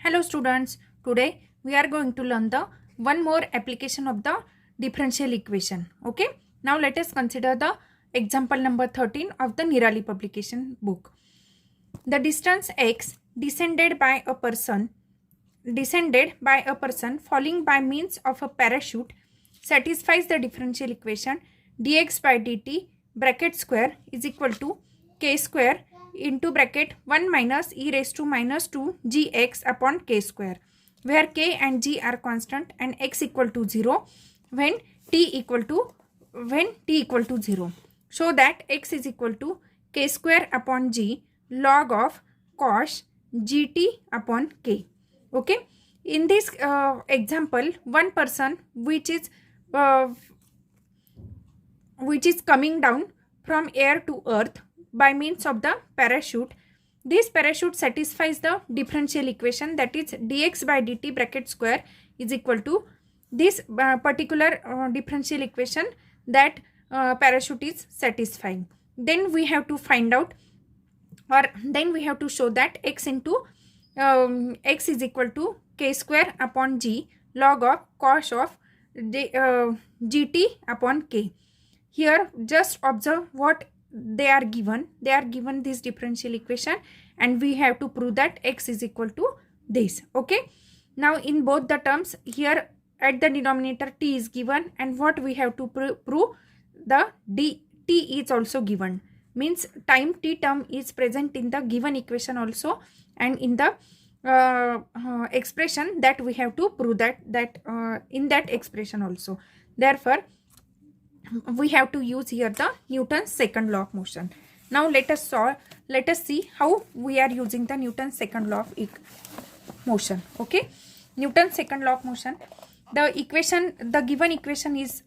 Hello students, today we are going to learn the one more application of the differential equation. Okay, now let us consider the example number 13 of the Nirali publication book. The distance x descended by a person falling by means of a parachute satisfies the differential equation dx by dt bracket square is equal to k square into bracket 1 minus e raised to minus 2 gx upon k square, where k and g are constant and x equal to 0 when t equal to 0. So that x is equal to k square upon g log of cos gt upon k. Okay, in this example, one person which is coming down from air to earth by means of the parachute. This parachute satisfies the differential equation, that is dx by dt bracket square is equal to this particular differential equation that parachute is satisfying. Then we have to find out, or then we have to show that x into x is equal to k square upon g log of cos of gt upon k. Here just observe what they are given. They are given this differential equation and we have to prove that x is equal to this. Okay, now in both the terms, here at the denominator t is given, and what we have to prove, the t is also given, means time t term is present in the given equation also, and in the expression that we have to prove that in that expression also. Therefore we have to use here the Newton's second law of motion. Now let us see how we are using the Newton's second law of motion. Okay, Newton's second law of motion, the given equation is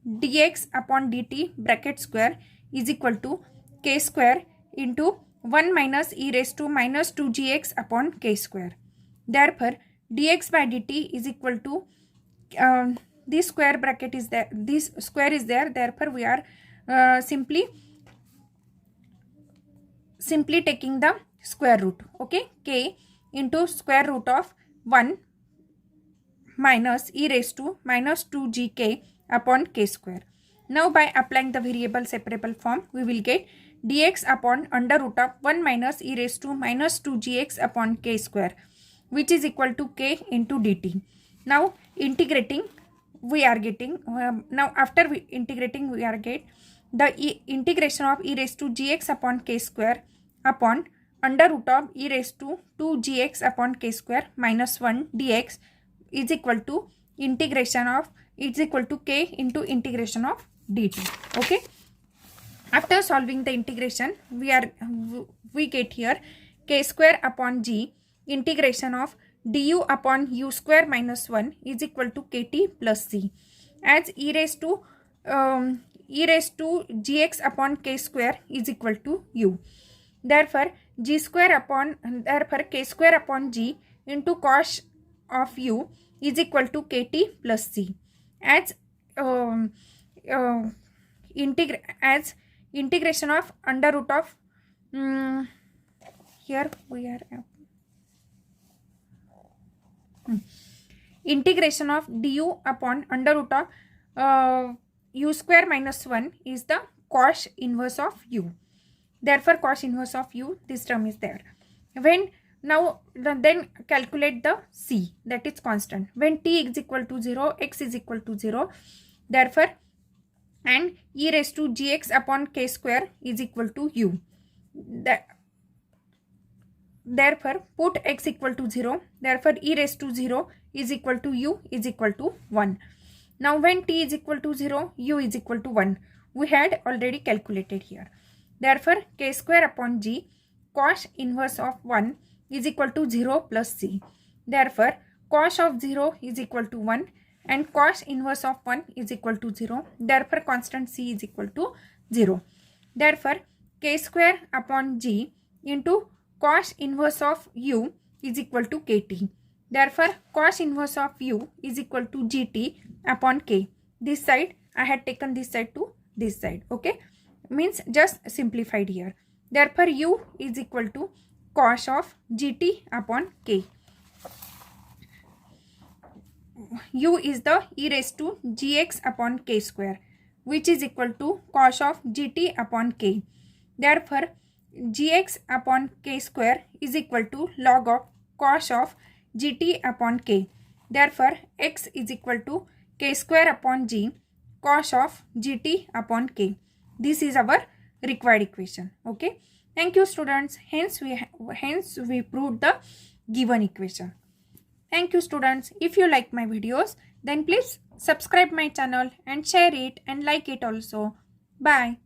dx upon dt bracket square is equal to k square into 1 minus e raised to minus 2 gx upon k square. Therefore dx by dt is equal to this square bracket is there, this square is there, therefore we are simply taking the square root. Okay, k into square root of 1 minus e raised to minus 2 gk upon k square. Now by applying the variable separable form, we will get dx upon under root of 1 minus e raised to minus 2 gx upon k square, which is equal to k into dt. Now integrating, we are getting now after integrating we are get the integration of e raised to gx upon k square upon under root of e raised to 2 gx upon k square minus 1 dx is equal to integration of k into integration of dt. Okay, after solving the integration, we get here k square upon g integration of du upon u square minus 1 is equal to kt plus c, as e raised to gx upon k square is equal to u. Therefore k square upon g into cos of u is equal to kt plus c, as integration of under root of here we are integration of du upon under root of u square minus 1 is the cos inverse of u. Therefore cos inverse of u, this term is there. When now then calculate the c, that is constant, when t is equal to 0, x is equal to 0. Therefore and e raised to gx upon k square is equal to u. Therefore put x equal to 0, therefore e raised to 0 is equal to u is equal to 1. Now when t is equal to 0, u is equal to 1, we had already calculated here. Therefore k square upon g cos inverse of 1 is equal to 0 plus c. Therefore cos of 0 is equal to 1 and cos inverse of 1 is equal to 0. Therefore constant c is equal to 0. Therefore k square upon g into cos inverse of u is equal to kt. Therefore cos inverse of u is equal to gt upon k. This side I had taken this side to this side. Okay, means just simplified here. Therefore u is equal to cos of gt upon k. U is the e raised to gx upon k square, which is equal to cos of gt upon k. Therefore, gx upon k square is equal to log of cos of gt upon k. Therefore, x is equal to k square upon g cos of gt upon k. This is our required equation. Okay. Thank you, students. Hence we proved the given equation. Thank you, students. If you like my videos, then please subscribe my channel and share it and like it also. Bye.